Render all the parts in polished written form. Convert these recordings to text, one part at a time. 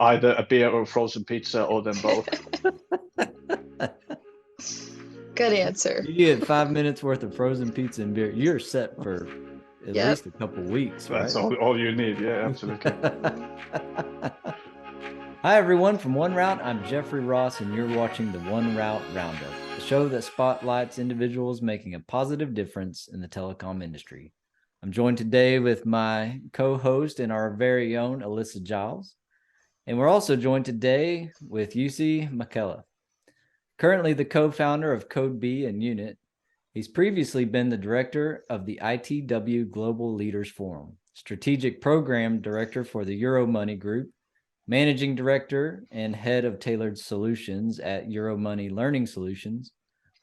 either a beer or a frozen pizza or them both. Good answer. You get 5 minutes worth of frozen pizza and beer. You're set for at least a couple weeks, right? That's all you need. Yeah, absolutely. Hi, everyone. From 1Route, I'm Jeffrey Ross, and you're watching the 1Route RoundUp, the show that spotlights individuals making a positive difference in the telecom industry. I'm joined today with my co-host and our very own Alyssa Giles. And we're also joined today with Jussi Makela. Currently the co-founder of CodeB and Unit, he's previously been the director of the ITW Global Leaders Forum, strategic program director for the Euromoney Group, managing director and head of tailored solutions at Euromoney Learning Solutions,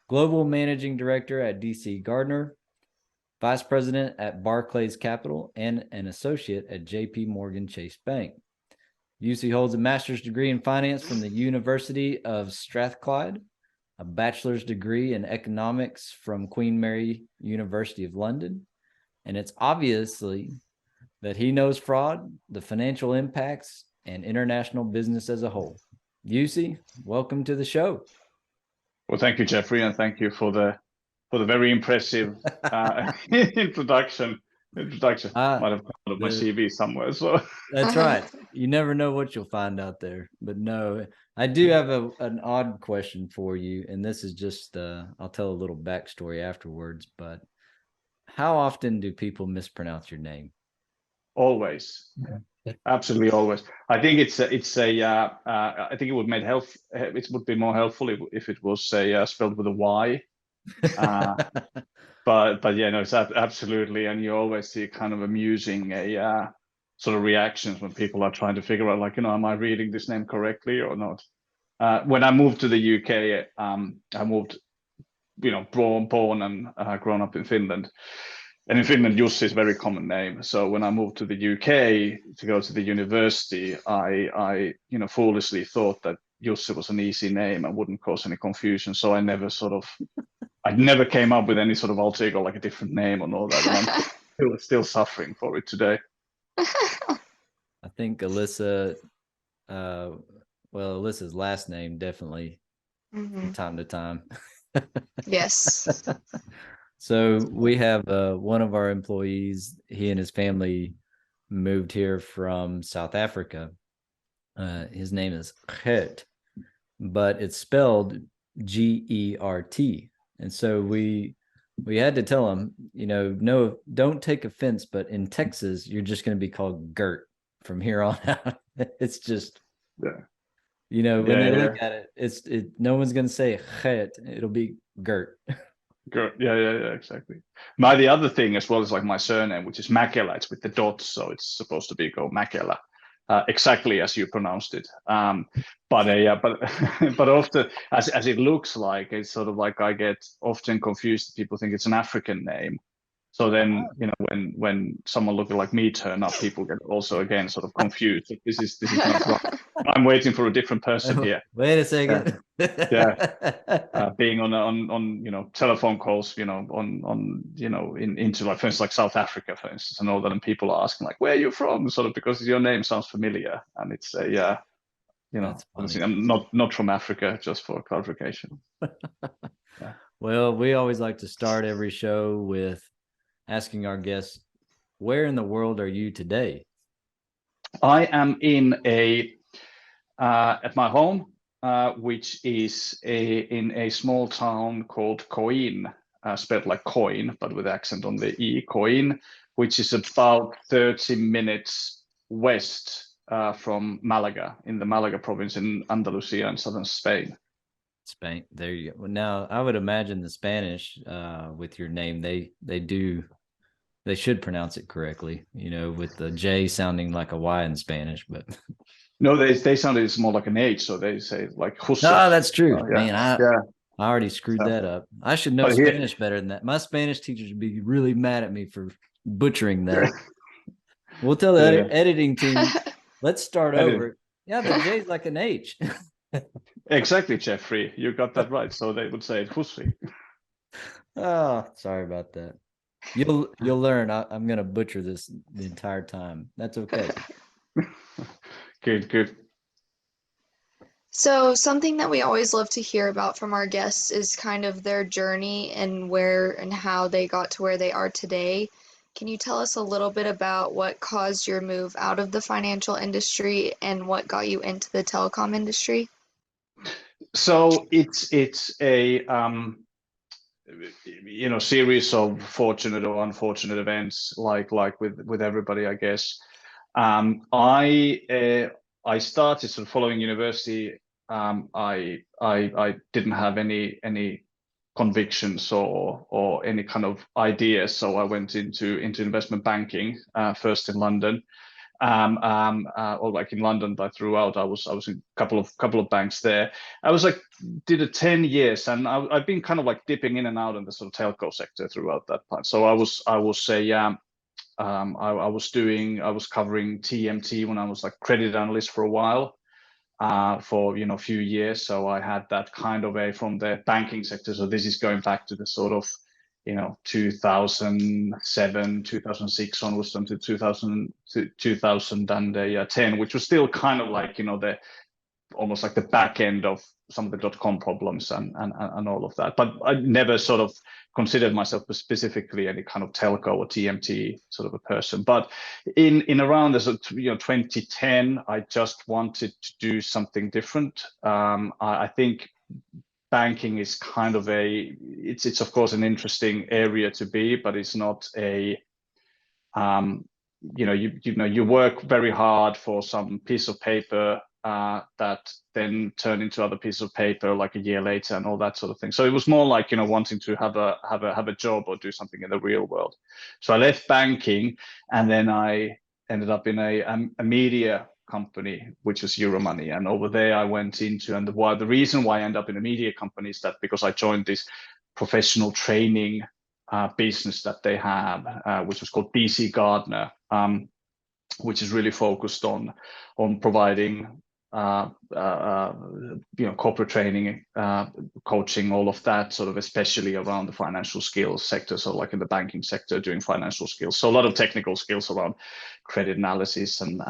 global managing director at DC Gardner, vice president at Barclays Capital, and an associate at JP Morgan Chase Bank. Jussi holds a master's degree in finance from the University of Strathclyde, a bachelor's degree in economics from Queen Mary University of London, and it's obviously that he knows fraud, the financial impacts, and international business as a whole. Jussi, welcome to the show. Well, thank you, Jeffrey, and thank you for the very impressive introduction. Might have come out my CV somewhere. So that's right. You never know what you'll find out there. But no, I do have an odd question for you, and this is just I'll tell a little backstory afterwards. But how often do people mispronounce your name? Always, absolutely always. I think I think it would be more helpful if it was spelled with a Y. But yeah, no, it's absolutely, and you always see kind of amusing sort of reactions when people are trying to figure out, like, am I reading this name correctly or not? When I moved to the UK, I moved, born and grown up in Finland, and in Finland, Jussi is a very common name. So when I moved to the UK to go to the university, I foolishly thought that Jussi was an easy name and wouldn't cause any confusion. So I never came up with any sort of alter ego, like a different name and all that. And I'm still suffering for it today. I think Alyssa, Alyssa's last name definitely from time to time. Yes. So we have one of our employees, he and his family moved here from South Africa. His name is Gert, but it's spelled Gert. And so we had to tell him, no, don't take offense, but in Texas, you're just going to be called Gert from here on out. It's just, when they look at it, no one's going to say Gert. It'll be Gert. Gert. Yeah, exactly. The other thing as well is like my surname, which is Makela. It's with the dots, so it's supposed to be called Makela. Exactly as you pronounced it, but often as it looks like, it's sort of like I get often confused. People think it's an African name, so then when someone looking like me turn up, people get also again sort of confused. This is not right. I'm waiting for a different person here. Wait a second. Being on telephone calls, into like, for instance, like South Africa, for instance, and all that, and people are asking like, where are you from? Sort of because your name sounds familiar, and it's obviously I'm not from Africa, just for clarification. Yeah. Well, we always like to start every show with asking our guests, where in the world are you today? I am in at my home, which is in a small town called Coin, spelled like coin, but with accent on the E, Coin, which is about 30 minutes west from Malaga, in the Malaga province in Andalusia in southern Spain. Spain, there you go. Now, I would imagine the Spanish with your name, they should pronounce it correctly, with the J sounding like a Y in Spanish, but no, they sound it's more like an H, so they say like Jussi. Oh, that's true. Man, I already screwed that up. I should know Spanish better than that. My Spanish teachers would be really mad at me for butchering that. We'll tell the editing team, let's start over. Yeah, the J's like an H. Exactly, Jeffrey. You got that right. So they would say Jussi. Oh, sorry about that. You'll learn. I'm gonna butcher this the entire time. That's okay. Good. So, something that we always love to hear about from our guests is kind of their journey and where and how they got to where they are today. Can you tell us a little bit about what caused your move out of the financial industry and what got you into the telecom industry? So it's a series of fortunate or unfortunate events, like with everybody, I guess. I started sort of following university. I didn't have any convictions or any kind of ideas, so I went into investment banking first in London. Or like in London, but throughout I was in a couple of banks there. I was like did a 10 years, and I've been kind of like dipping in and out in the sort of telco sector throughout that time. So I was covering TMT when I was like credit analyst for a while, for a few years. So I had that kind of from the banking sector. So this is going back to the sort of 2007, 2006 onwards until 2010, which was still kind of like the almost like the back end of some of the dot-com problems and all of that. But I never sort of considered myself specifically any kind of telco or TMT sort of a person. But in around the 2010, I just wanted to do something different. I think banking is kind of it's of course an interesting area to be, but it's not you work very hard for some piece of paper that then turn into other pieces of paper like a year later and all that sort of thing. So it was more like wanting to have a job or do something in the real world. So I left banking, and then I ended up in a media company, which was Euromoney. And over there I went into, and the reason why I ended up in a media company is that because I joined this professional training business that they have, which was called BC Gardner, which is really focused on providing corporate training, coaching, all of that sort of, especially around the financial skills sector. So like in the banking sector, doing financial skills. So a lot of technical skills around credit analysis and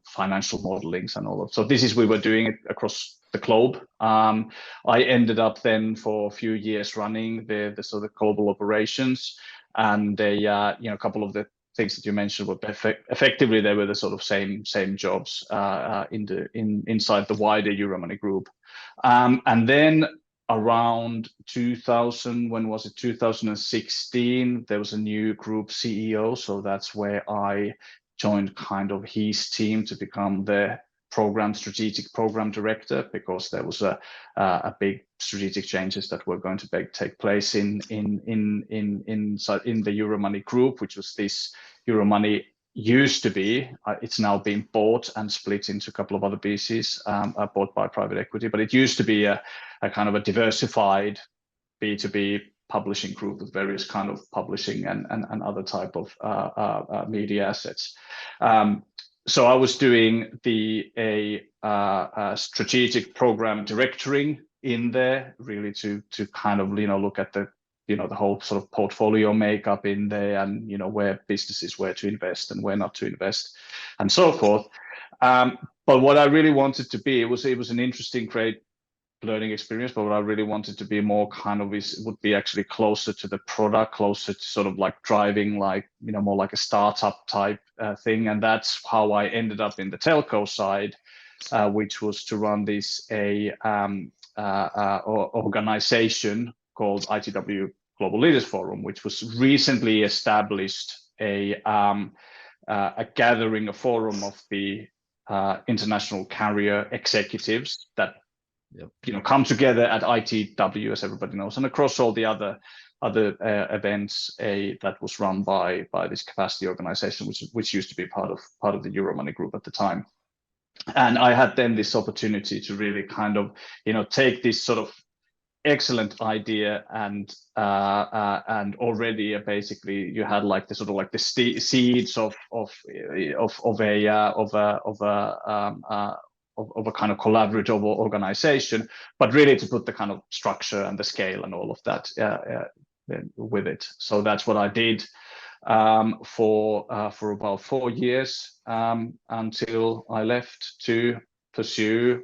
financial modelings and all of. So this is, we were doing it across the globe. I ended up then for a few years running the sort of global operations, and a couple of the things that you mentioned were effectively they were the sort of same jobs inside the wider Euromoney group. And then around 2000, when was it, 2016, there was a new group CEO. So that's where I joined kind of his team to become the strategic program director, because there was a big strategic changes that were going to take place in the Euromoney group, which was this Euromoney used to be. It's now been bought and split into a couple of other pieces, bought by private equity. But it used to be a kind of a diversified B2B publishing group with various kind of publishing and other type of media assets. So I was doing a strategic program directoring in there, really to kind of look at the the whole sort of portfolio makeup in there, and where businesses were to invest and where not to invest, and so forth. But what I really wanted to be, it was an interesting, great learning experience, but what I really wanted to be more kind of would be actually closer to the product, closer to sort of like driving, like more like a startup type thing. And that's how I ended up in the telco side, which was to run this organization called ITW Global Leaders Forum, which was recently established a gathering, a forum of the international carrier executives that come together at ITW, as everybody knows, and across all the other events that was run by this capacity organization, which used to be part of the Euromoney group at the time. And I had then this opportunity to really kind of take this sort of excellent idea and already basically you had like the sort of like the seeds of a kind of collaborative organization, but really to put the kind of structure and the scale and all of that with it. So that's what I did for about 4 years, until I left to pursue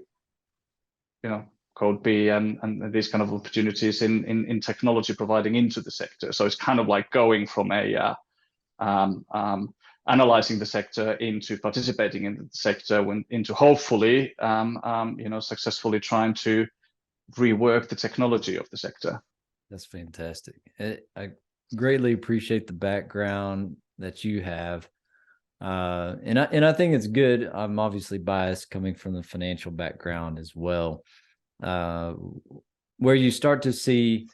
CodeB and these kind of opportunities in technology providing into the sector. So it's kind of like going from a analyzing the sector into participating in the sector, into hopefully successfully trying to rework the technology of the sector. That's fantastic. I greatly appreciate the background that you have. And I think it's good. I'm obviously biased coming from the financial background as well, where you start to see,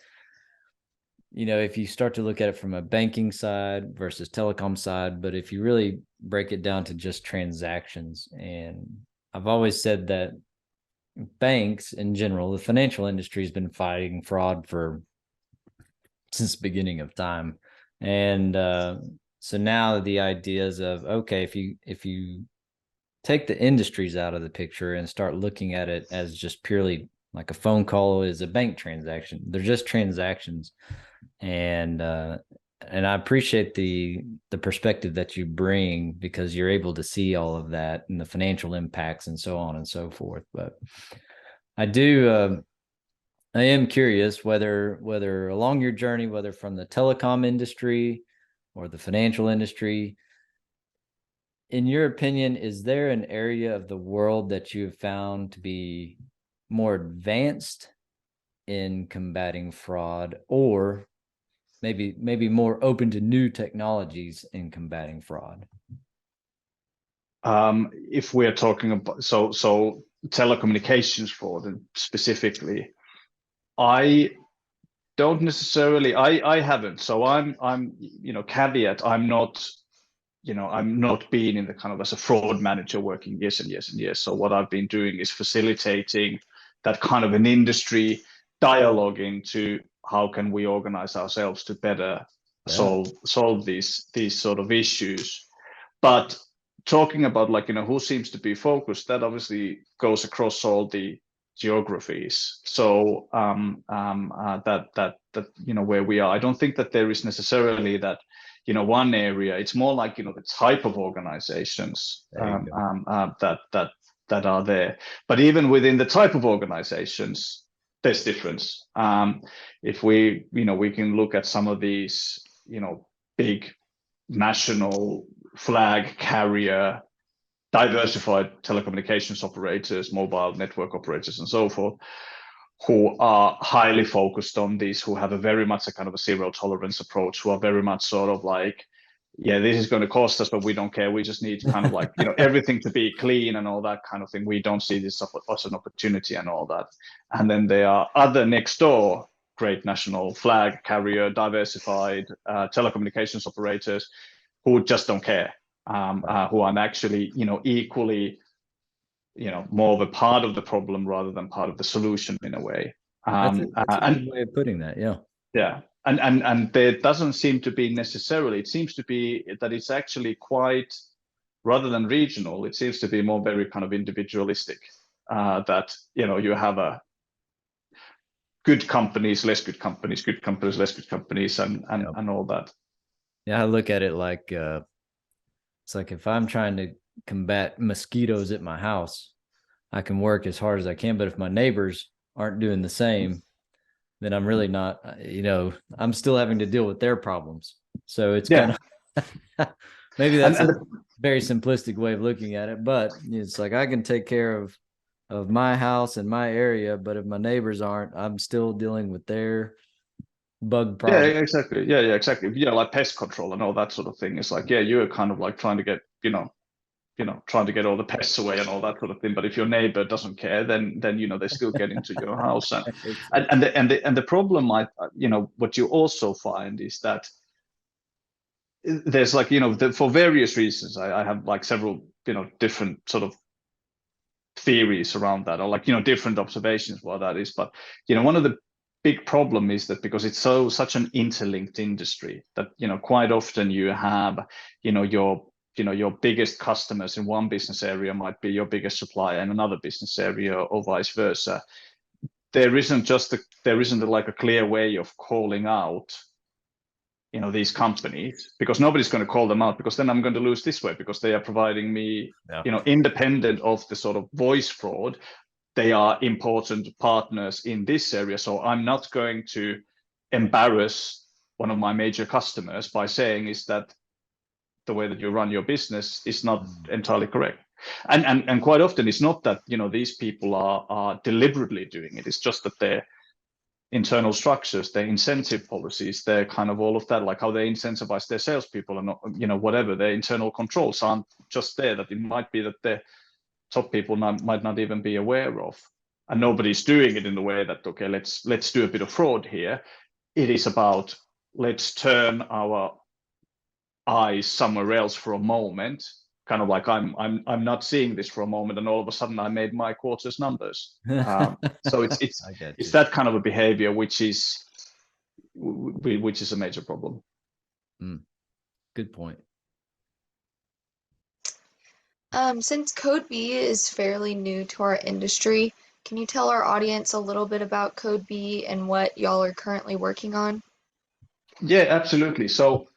if you start to look at it from a banking side versus telecom side, but if you really break it down to just transactions, and I've always said that banks in general, the financial industry has been fighting fraud since the beginning of time. And so now the ideas of, okay, if you take the industries out of the picture and start looking at it as just purely like a phone call is a bank transaction, they're just transactions. And I appreciate the perspective that you bring, because you're able to see all of that and the financial impacts and so on and so forth. But I am curious whether along your journey, whether from the telecom industry or the financial industry, in your opinion, is there an area of the world that you have found to be more advanced in combating fraud, or maybe more open to new technologies in combating fraud? If we're talking about so telecommunications fraud specifically, I don't necessarily. I haven't. So I'm caveat. I'm not being in the kind of as a fraud manager working years and years and years. So what I've been doing is facilitating that kind of an industry dialogue into how can we organize ourselves to better solve these sort of issues. But talking about who seems to be focused, that obviously goes across all the geographies. So that where we are, I don't think that there is necessarily that one area. It's more like the type of organizations that are there. But even within the type of organizations, there's difference. If we can look at some of these big national flag carrier diversified telecommunications operators, mobile network operators, and so forth, who are highly focused on these, who have a very much a kind of a zero tolerance approach, who are very much sort of like, yeah, this is going to cost us, but we don't care. We just need kind of like, everything to be clean and all that kind of thing. We don't see this as an opportunity and all that. And then there are other next door great national flag carrier, diversified telecommunications operators who just don't care, who are actually, equally, more of a part of the problem rather than part of the solution in a way. That's a good way of putting that. Yeah. Yeah. And there doesn't seem to be necessarily, it seems to be that it's actually quite, rather than regional, it seems to be more very kind of individualistic, that, you have a good companies, less good companies, good companies, less good companies, and all that. Yeah. I look at it like, it's like if I'm trying to combat mosquitoes at my house, I can work as hard as I can, but if my neighbors aren't doing the same, then I'm really not, I'm still having to deal with their problems. So it's kind of, maybe that's a very simplistic way of looking at it, but it's like I can take care of my house and my area, but if my neighbors aren't, I'm still dealing with their bug problem. Yeah, exactly. Yeah, exactly. Like pest control and all that sort of thing. It's like, you're kind of like trying to get, trying to get all the pests away and all that sort of thing. But if your neighbor doesn't care, then they still get into your house. And the problem what you also find is that there's like, for various reasons, I have like several, different sort of theories around that, or like, different observations what that is. But, one of the big problem is that because it's such an interlinked industry that, quite often you have, your biggest customers in one business area might be your biggest supplier in another business area, or vice versa. There isn't like a clear way of calling out, these companies, because nobody's going to call them out, because then I'm going to lose this way, because they are providing me, independent of the sort of voice fraud, they are important partners in this area. So I'm not going to embarrass one of my major customers by saying is that the way that you run your business is not entirely correct. And quite often it's not that, you know, these people are deliberately doing it. It's just that their internal structures, their incentive policies, their kind of all of that, like how they incentivize their salespeople and, you know, whatever, their internal controls aren't just there, that it might be that the top people might not even be aware of. And nobody's doing it in the way that, okay, let's do a bit of fraud here. It is about, let's turn our eyes somewhere else for a moment, kind of like I'm not seeing this for a moment, and all of a sudden I made my quarter's numbers. So it's that kind of a behavior which is a major problem. Good point. Since CodeB is fairly new to our industry, can you tell our audience a little bit about CodeB and what y'all are currently working on? Yeah, absolutely. So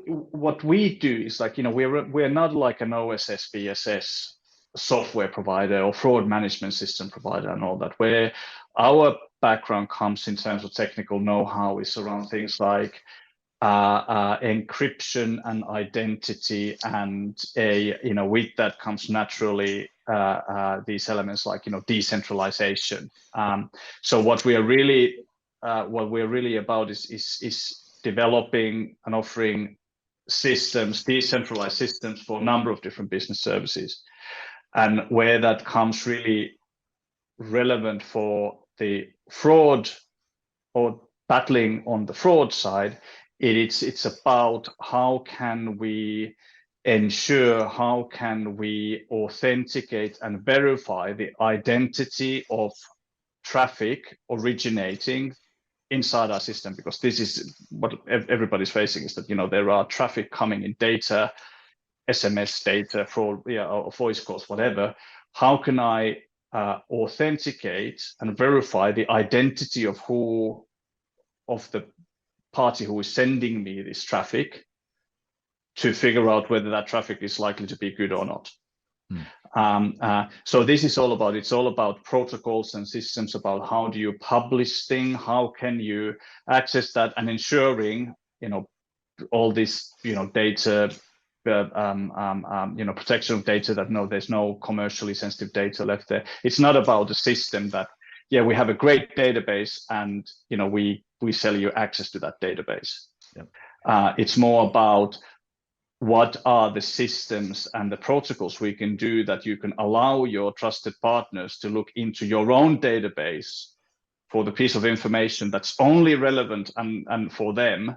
what we do is, like, you know, we're not like an OSS BSS software provider or fraud management system provider and all that, where our background comes in terms of technical know-how is around things like encryption and identity, and with that comes naturally these elements like, you know, decentralization. So what we're really about is developing and offering systems, decentralized systems for a number of different business services. And where that comes really relevant for the fraud or battling on the fraud side, it's about how can we ensure, how can we authenticate and verify the identity of traffic originating inside our system, because this is what everybody's facing, is that, you know, there are traffic coming in, data, SMS data, fraud, or voice calls, whatever. How can I authenticate and verify the identity of the party who is sending me this traffic, to figure out whether that traffic is likely to be good or not? So this is all about protocols and systems, about how do you publish things, how can you access that, and ensuring, you know, all this, you know, data, protection of data, that there's no commercially sensitive data left there. It's not about a system that, yeah, we have a great database and, you know, we sell you access to that database. It's more about what are the systems and the protocols we can do that you can allow your trusted partners to look into your own database for the piece of information that's only relevant and for them,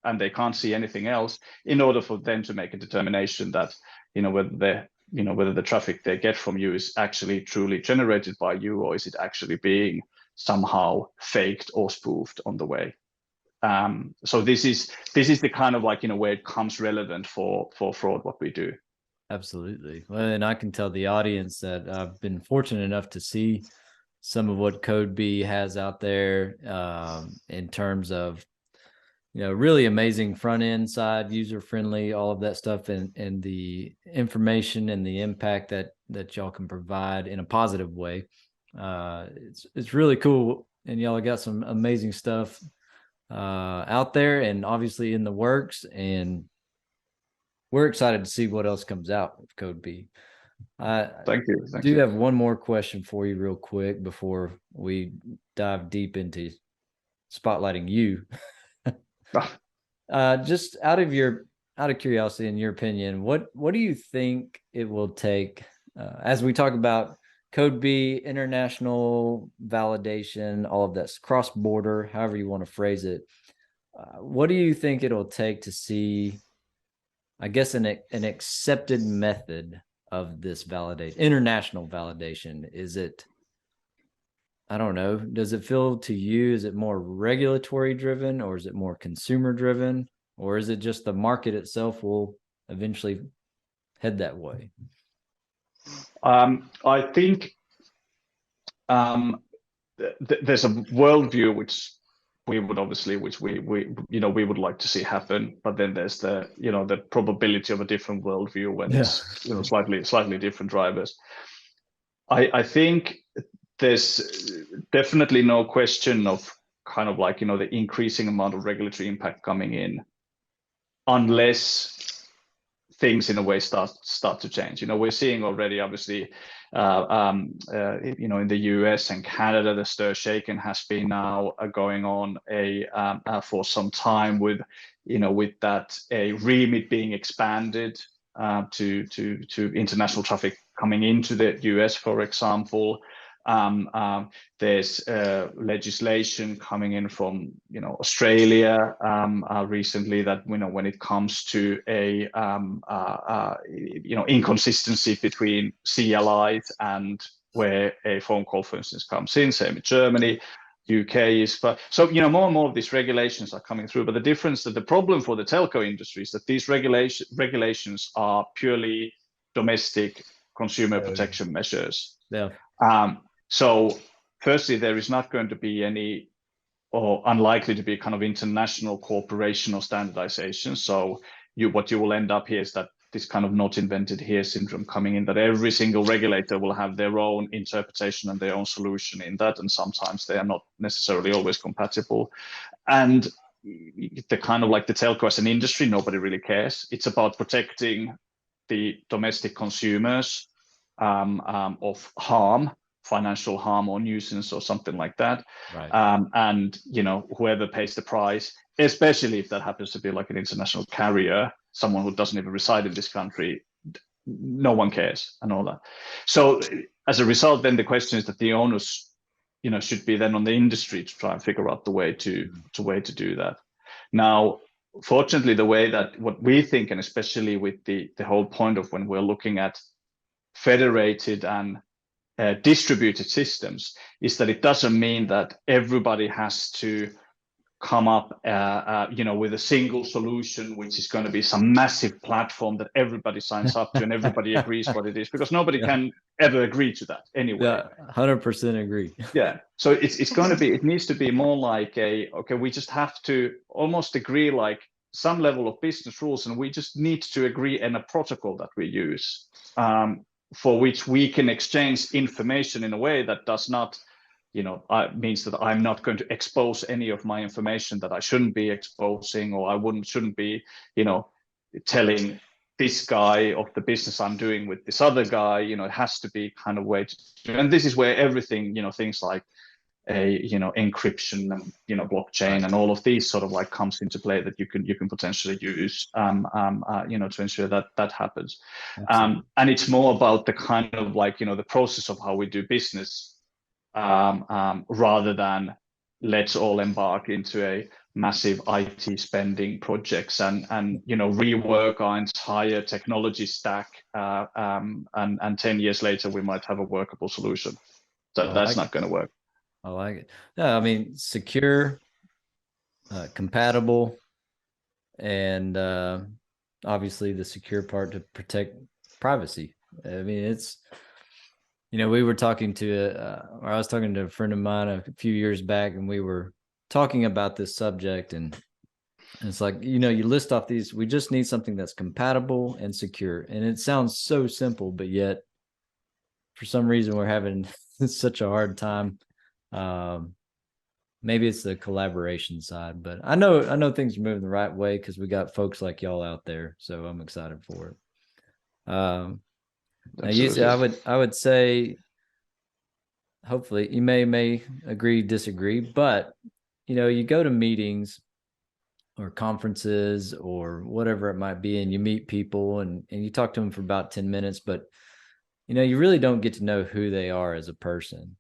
and they can't see anything else, in order for them to make a determination that, you know, whether the traffic they get from you is actually truly generated by you, or is it actually being somehow faked or spoofed on the way. So this is the kind of, like, you know, where it comes relevant for fraud, what we do. Absolutely. Well, and I can tell the audience that I've been fortunate enough to see some of what CodeB has out there in terms of, you know, really amazing front end side, user friendly, all of that stuff, and the information and the impact that y'all can provide in a positive way. It's really cool, and y'all got some amazing stuff out there and obviously in the works, and we're excited to see what else comes out with CodeB. Thank you. I do have one more question for you real quick before we dive deep into spotlighting you. Just out of curiosity, in your opinion, what do you think it will take as we talk about CodeB, international validation, all of that's cross-border, however you want to phrase it. What do you think it'll take to see, I guess, an accepted method of this validation, international validation? Is it, I don't know, does it feel to you, is it more regulatory driven, or is it more consumer driven, or is it just the market itself will eventually head that way? I think there's a worldview which we would obviously, we would like to see happen, but then there's the probability of a different worldview when it's slightly different drivers. I think there's definitely no question of kind of like, the increasing amount of regulatory impact coming in, unless things in a way start to change. We're seeing already, obviously, in the US and Canada, the stir shaking has been now going on for some time with that a remit being expanded to international traffic coming into the US, for example. There's legislation coming in from Australia recently that when it comes to a inconsistency between CLIs and where a phone call, for instance, comes in. Same in Germany. UK is, so more and more of these regulations are coming through. But the difference, that the problem for the telco industry is that these regulations are purely domestic consumer protection measures. Yeah. So firstly, there is not going to be any, or unlikely to be, kind of international cooperation or standardization. So what you will end up here is that this kind of not invented here syndrome coming in, that every single regulator will have their own interpretation and their own solution in that, and sometimes they are not necessarily always compatible. And the kind of like the telco as an industry, nobody really cares. It's about protecting the domestic consumers of harm, financial harm or nuisance or something like that. Right. And whoever pays the price, especially if that happens to be like an international carrier, someone who doesn't even reside in this country, no one cares and all that. So as a result, then the question is that the onus should be then on the industry to try and figure out the way to do that. Now, fortunately, the way that what we think, and especially with the whole point of when we're looking at federated and distributed systems, is that it doesn't mean that everybody has to come up with a single solution, which is going to be some massive platform that everybody signs up to and everybody agrees what it is, because nobody can ever agree to that anyway. Yeah, 100% agree. Yeah, so it's going to be, it needs to be more like we just have to almost agree like some level of business rules, and we just need to agree in a protocol that we use, for which we can exchange information in a way that does not means that I'm not going to expose any of my information that I shouldn't be exposing, or I shouldn't be, telling this guy of the business I'm doing with this other guy. It has to be kind of way to do. And this is where everything, things like encryption and blockchain and all of these sort of like comes into play, that you can potentially use to ensure that that happens. And it's more about the kind of like the process of how we do business, rather than let's all embark into a massive IT spending projects and rework our entire technology stack, and 10 years later we might have a workable solution. So that's not going to work. I like it. No, I mean, secure, compatible, and obviously the secure part to protect privacy. I mean, it's, we were talking or I was talking to a friend of mine a few years back, and we were talking about this subject, and it's like, you list off these, we just need something that's compatible and secure. And it sounds so simple, but yet for some reason we're having such a hard time. Maybe it's the collaboration side, but I know things are moving the right way because we got folks like y'all out there, so I'm excited for it. Now, I would say, hopefully you may agree, disagree, but you go to meetings or conferences or whatever it might be, and you meet people and you talk to them for about 10 minutes, but you really don't get to know who they are as a person.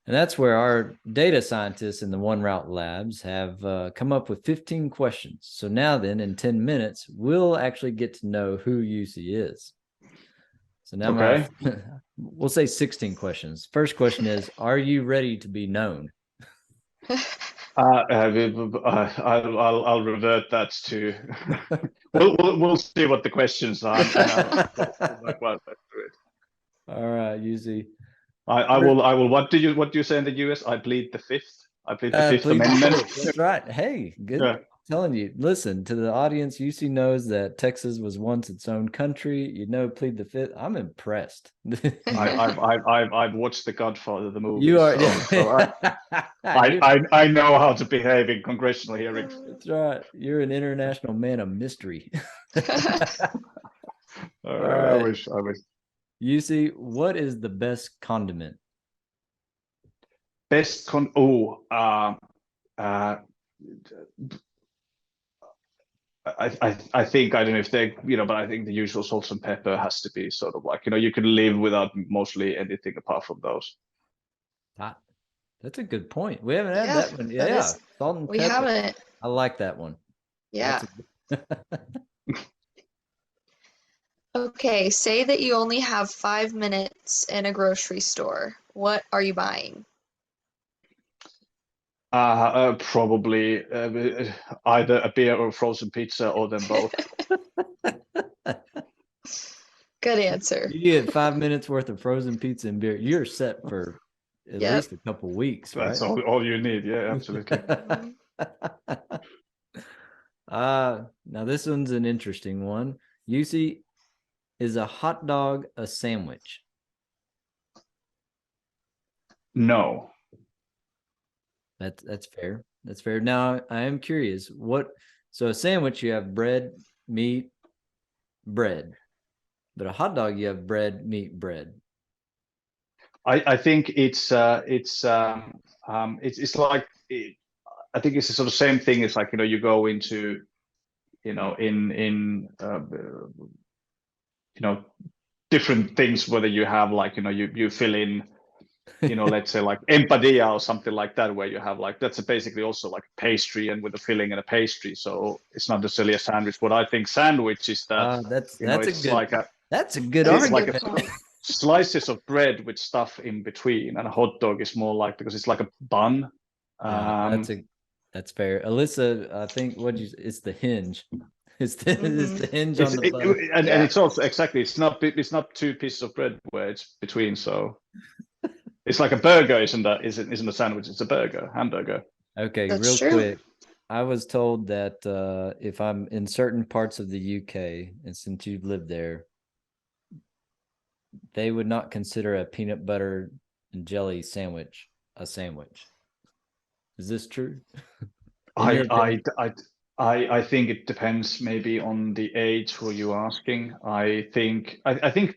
And that's where our data scientists in the 1Route labs have come up with 15 questions. So now then, in 10 minutes, we'll actually get to know who Jussi is. So now we'll say 16 questions. First question is, are you ready to be known? I'll revert that to we'll see what the questions are. All right, Jussi. I will. What do you say in the US? I plead the fifth. I plead the Fifth Amendment. That's right. Hey, good. telling you, listen to the audience. UC knows that Texas was once its own country. You know, plead the fifth. I'm impressed. I've watched The Godfather, the movie, You are. so I know how to behave in congressional hearings. That's right. You're an international man of mystery. All right. I wish. UC, what is the best condiment? Best con. I think, I don't know if they, but I think the usual salt and pepper has to be sort of like, you can live without mostly anything apart from those. That's a good point. We haven't had Yeah, that one. Yeah, salt and we pepper. haven't. I like that one. Yeah. Okay, say that you only have 5 minutes in a grocery store. What are you buying? Probably either a beer or a frozen pizza, or them both. Good answer. You get 5 minutes worth of frozen pizza and beer. You're set for at least a couple weeks, right? That's all you need. Yeah, absolutely. Now this one's an interesting one. UC, is a hot dog a sandwich? No. That's fair. That's fair. Now I am curious. So a sandwich, you have bread, meat, bread, but a hot dog, you have bread, meat, bread. I think it's like I think it's the sort of same thing as like, you go into, in different things, whether you have like, you fill in, let's say like empadilla or something like that, where you have like, that's basically also like a pastry and with a filling and a pastry. So it's not necessarily a sandwich. What I think sandwich is that, that's it's a good, like that's a good it's argument. like slices of bread with stuff in between, and a hot dog is more like, because it's like a bun. That's fair. Alyssa, I think it's the hinge. It's the hinge on the bun. And it's also it's not two pieces of bread where it's between. So it's like a burger, isn't a sandwich? It's a burger, hamburger. Okay, That's real true. quick. I was told that if I'm in certain parts of the UK, and since you've lived there, they would not consider a peanut butter and jelly sandwich a sandwich. Is this true? I think it depends maybe on the age who you're asking. I think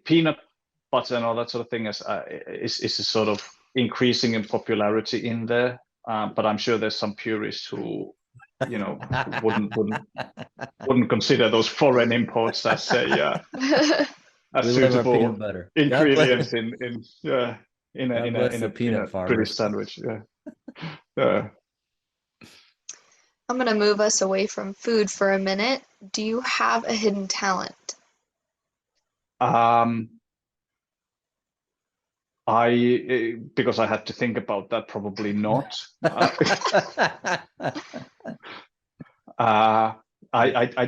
peanut butter and all that sort of thing is a sort of increasing in popularity in there. But I'm sure there's some purists who, wouldn't consider those foreign imports as a suitable ingredients in a peanut British sandwich. Yeah. I'm going to move us away from food for a minute. Do you have a hidden talent? Because I had to think about that, probably not. I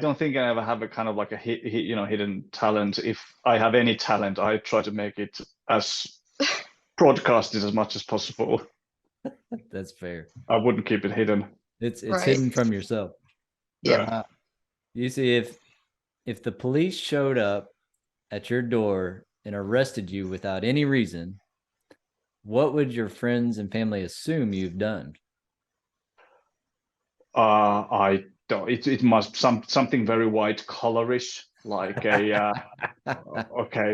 don't think I ever have a kind of like a hidden talent. If I have any talent, I try to make it as broadcasted as much as possible. That's fair. I wouldn't keep it hidden. It's hidden from yourself. Yeah. You see, if the police showed up at your door and arrested you without any reason, what would your friends and family assume you've done? I don't. It must something very white collarish, like a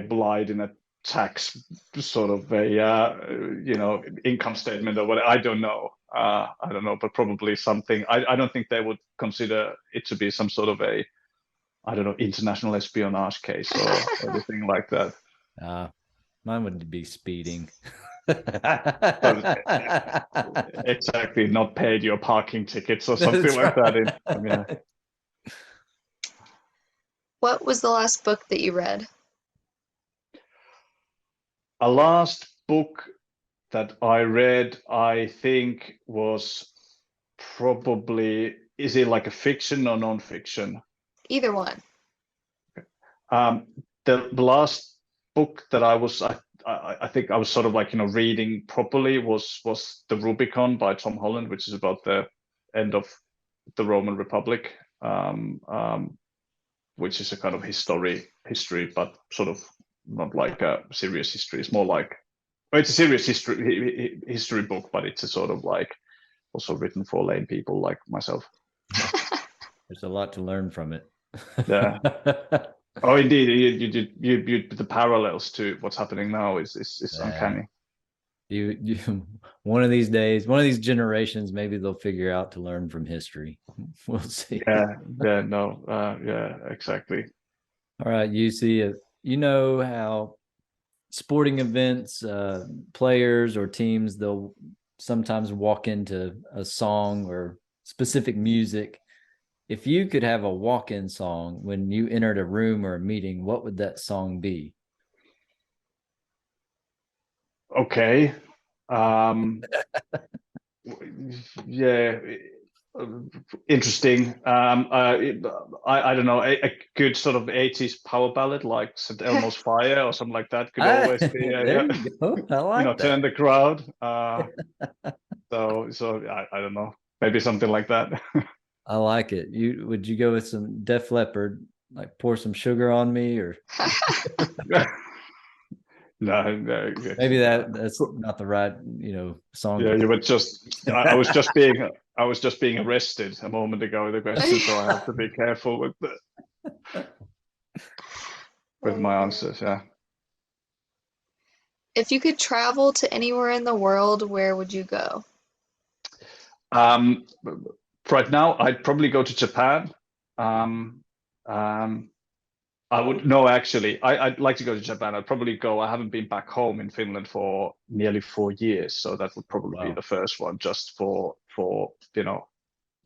blind in a tax sort of a income statement or what. I don't know. But probably something. I don't think they would consider it to be some sort of a, I don't know, international espionage case or anything like that. Mine would be speeding. Exactly, not paid your parking tickets or something like that. What was the last book that you read? A last book that I read, I think, was probably, is it like a fiction or non-fiction? Either one. The last book that I think I was sort of like, reading properly was The Rubicon by Tom Holland, which is about the end of the Roman Republic, which is a kind of history, but sort of not like a serious history. It's more like, well, it's a serious history book, but it's a sort of like also written for lame people like myself. There's a lot to learn from it. Yeah. Oh, indeed. You the parallels to what's happening now is uncanny. You one of these days, one of these generations, maybe they'll figure out to learn from history. We'll see. Yeah, exactly. All right, Jussi, you know how sporting events, players or teams, they'll sometimes walk into a song or specific music. If you could have a walk-in song when you entered a room or a meeting, what would that song be? Okay. Yeah, interesting. I don't know, a good sort of 80s power ballad like St. Elmo's Fire or something like that could always be. There you go. I like that. Turn the crowd. So I don't know, maybe something like that. I like it. Would you go with some Def Leppard, like Pour Some Sugar on Me, or No, maybe that's not the right song. Yeah, you were just. I was just being arrested a moment ago with the question, so I have to be careful with my answers. Yeah. If you could travel to anywhere in the world, where would you go? Right now, I'd probably go to Japan. I would no, actually, I'd like to go to Japan. I'd probably go. I haven't been back home in Finland for nearly 4 years, so that would probably be the first one, just for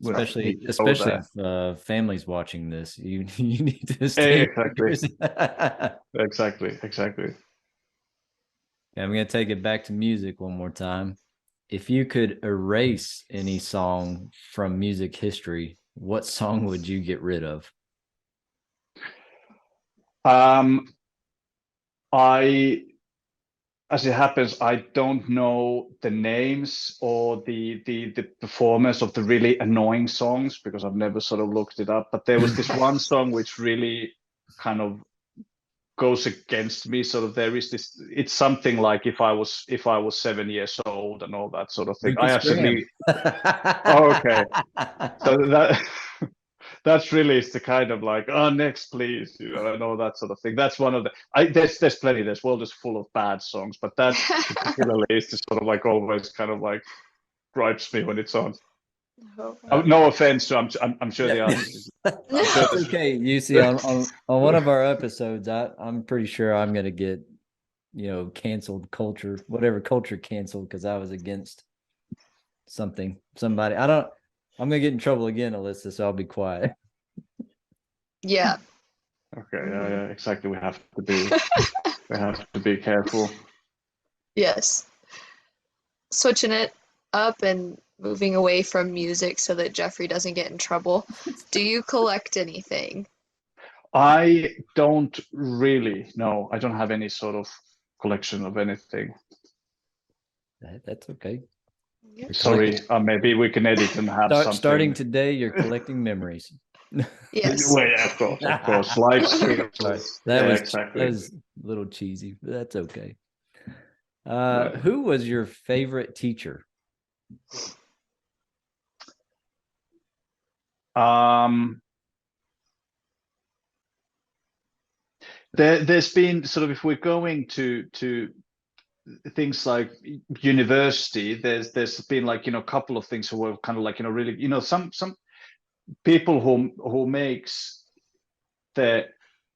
especially if families watching this, you need to stay. Exactly. I'm going to take it back to music one more time. If you could erase any song from music history, what song would you get rid of? As it happens, I don't know the names or the performance of the really annoying songs because I've never sort of looked it up. But there was this one song which really kind of goes against me. Sort of there is this. It's something like if I was 7 years old and all that sort of thing. I actually. Oh, okay. So that's really the kind of like, oh, next please, and all that sort of thing. That's one of the. There's plenty. This world is full of bad songs, but that particularly is just sort of like always kind of like gripes me when it's on. No offense to I'm sure the artist. That's okay. You see, on one of our episodes, I'm pretty sure I'm gonna get canceled culture, whatever culture canceled because I was against somebody. I'm gonna get in trouble again, Alyssa, so I'll be quiet. Yeah. Okay. Yeah. Exactly. We have to be careful. Yes. Switching it up and moving away from music so that Jeffrey doesn't get in trouble. Do you collect anything? I don't really. No, I don't have any sort of collection of anything. That's okay. Sorry, maybe we can edit and have something. Starting today, you're collecting memories. Yes. Well, yeah, of course. Life skills. That was exactly. That was a little cheesy, but that's okay. Who was your favorite teacher? There's been sort of, if we're going to things like university, there's been like a couple of things who were kind of like really some people who makes the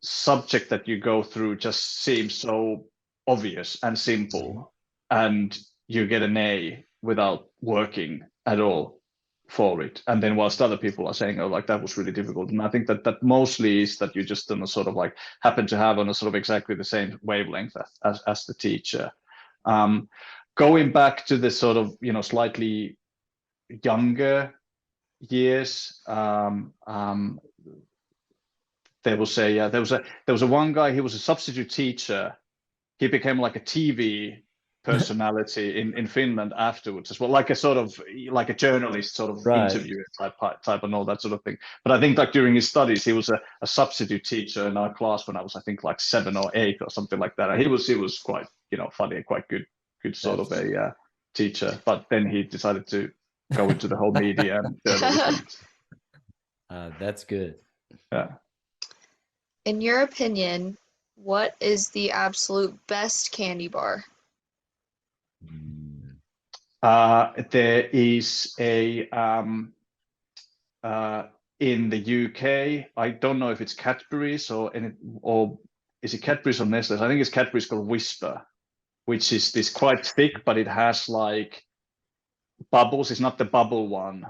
subject that you go through just seem so obvious and simple, and you get an A without working at all for it. And then whilst other people are saying, oh, like that was really difficult. And I think that mostly is that you just don't sort of like happen to have on a sort of exactly the same wavelength as the teacher. Going back to the sort of slightly younger years, there was a one guy. He was a substitute teacher. He became like a TV personality in Finland afterwards as well, like a sort of like a journalist sort of Right. interview type and all that sort of thing. But I think like during his studies, he was a substitute teacher in our class when I was, I think, like 7 or 8 or something like that. And he was quite, you know, funny and quite good sort of a teacher. But then he decided to go into the whole media and journalism. That's good. Yeah. In your opinion, what is the absolute best candy bar? There is a in the UK. I don't know if it's Cadbury's or is it Cadbury's or Nestle's? I think it's Cadbury's, called Whisper, which is this quite thick, but it has like bubbles. It's not the bubble one.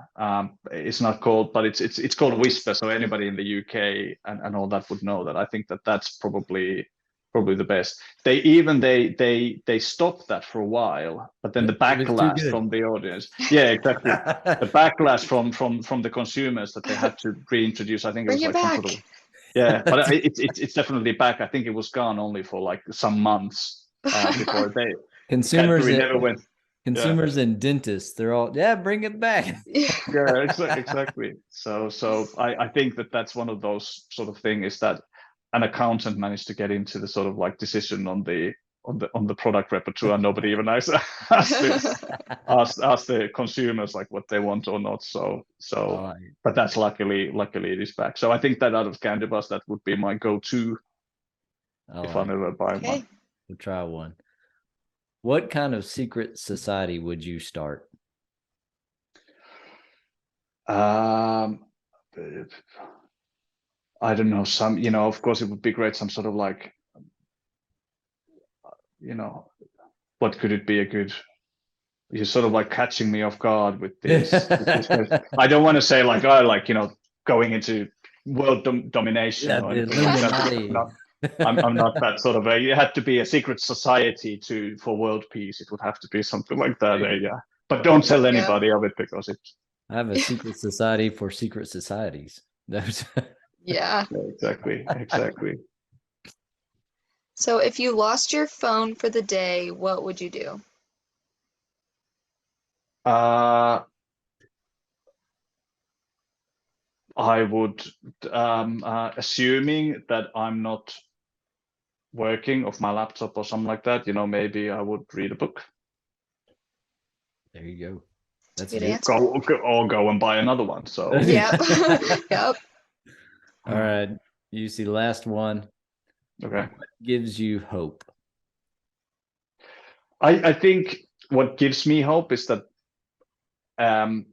It's not called, but it's called Whisper. So anybody in the UK and all that would know that. I think that's probably the best. They stopped that for a while, but then the backlash from the audience. Yeah, exactly. The backlash from the consumers that they had to reintroduce. I think it was like some sort of, yeah, but it's definitely back. I think it was gone only for like some months before consumers never went. Consumers and dentists, they're all, bring it back. Yeah, exactly. So I think that's one of those sort of things, is that an accountant managed to get into the sort of like decision on the product repertoire, and nobody even asked the consumers like what they want or not. But that's luckily it is back. So I think that out of candy bars, that would be my go-to if I never buy one. We'll try one. What kind of secret society would you start? I don't know. Some, you know, of course, it would be great. Some sort of like, you know, what could it be? You're sort of like catching me off guard with this. I don't want to say like, you know, going into world domination or anything like that. I'm not that sort of it had to be a secret society for world peace. It would have to be something like that. Yeah. But don't tell anybody of it, because I have a secret society for secret societies. Yeah. Exactly. So if you lost your phone for the day, what would you do? I would, assuming that I'm not working off my laptop or something like that, you know, maybe I would read a book. There you go. That's a good answer. Go and buy another one. So yep. All right, Jussi, last one. Okay. What gives you hope? I think what gives me hope is that I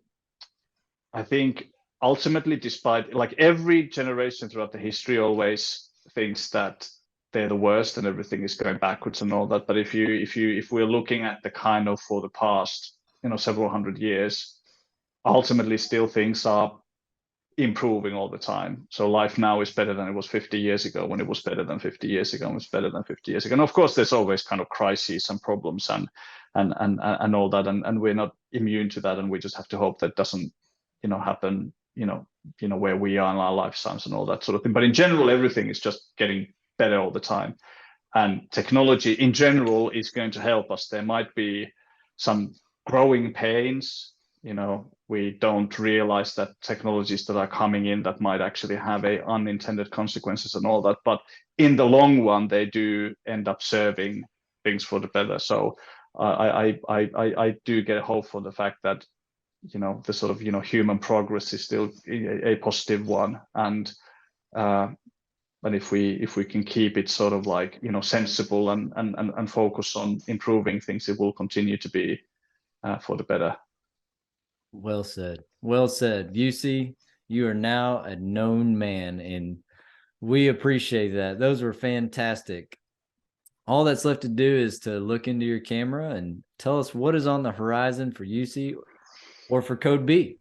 think ultimately, despite like every generation throughout the history always thinks that they're the worst and everything is going backwards and all that. But if we're looking at the kind of for the past, you know, several hundred years, ultimately still things are improving all the time. So life now is better than it was 50 years ago, when it was better than 50 years ago, and was better than 50 years ago. And of course, there's always kind of crises and problems and all that, and we're not immune to that, and we just have to hope that doesn't, you know, happen, you know, where we are in our lifetimes and all that sort of thing. But in general, everything is just getting better all the time, and technology in general is going to help us. There might be some growing pains, you know, we don't realize that technologies that are coming in that might actually have unintended consequences and all that, but in the long run they do end up serving things for the better. So I do get hope for the fact that, you know, the sort of, you know, human progress is still a positive one, and if we can keep it sort of like, you know, sensible and focus on improving things, it will continue to be for the better. Well said. Well said. Jussi, you are now a known man, and we appreciate that. Those were fantastic. All that's left to do is to look into your camera and tell us what is on the horizon for Jussi or for CodeB.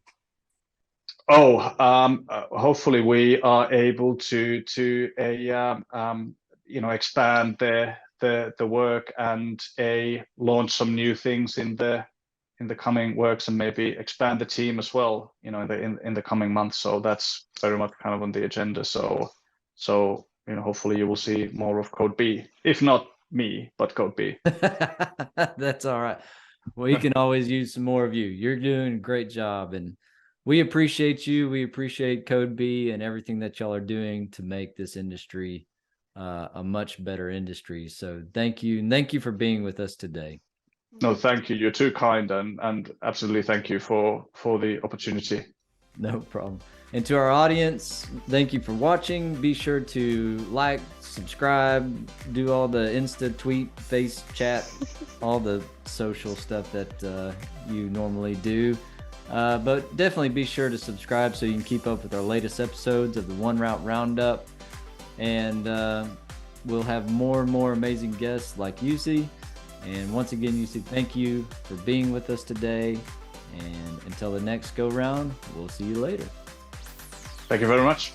Hopefully we are able to you know, expand the work and launch some new things in the coming works, and maybe expand the team as well, you know, in the coming months. So that's very much kind of on the agenda. So you know, hopefully you will see more of CodeB. If not, me, but CodeB. That's all right. Well, you can always use some more of you. You're doing a great job, and we appreciate you. We appreciate CodeB and everything that y'all are doing to make this industry a much better industry. So thank you. And thank you for being with us today. No, thank you. You're too kind, and absolutely thank you for the opportunity. No problem. And to our audience, thank you for watching. Be sure to like, subscribe, do all the Insta, tweet, face, chat, all the social stuff that you normally do. But definitely be sure to subscribe so you can keep up with our latest episodes of the 1Route Roundup. And we'll have more and more amazing guests like Jussi. And once again, Jussi, thank you for being with us today. And until the next go round, we'll see you later. Thank you very much.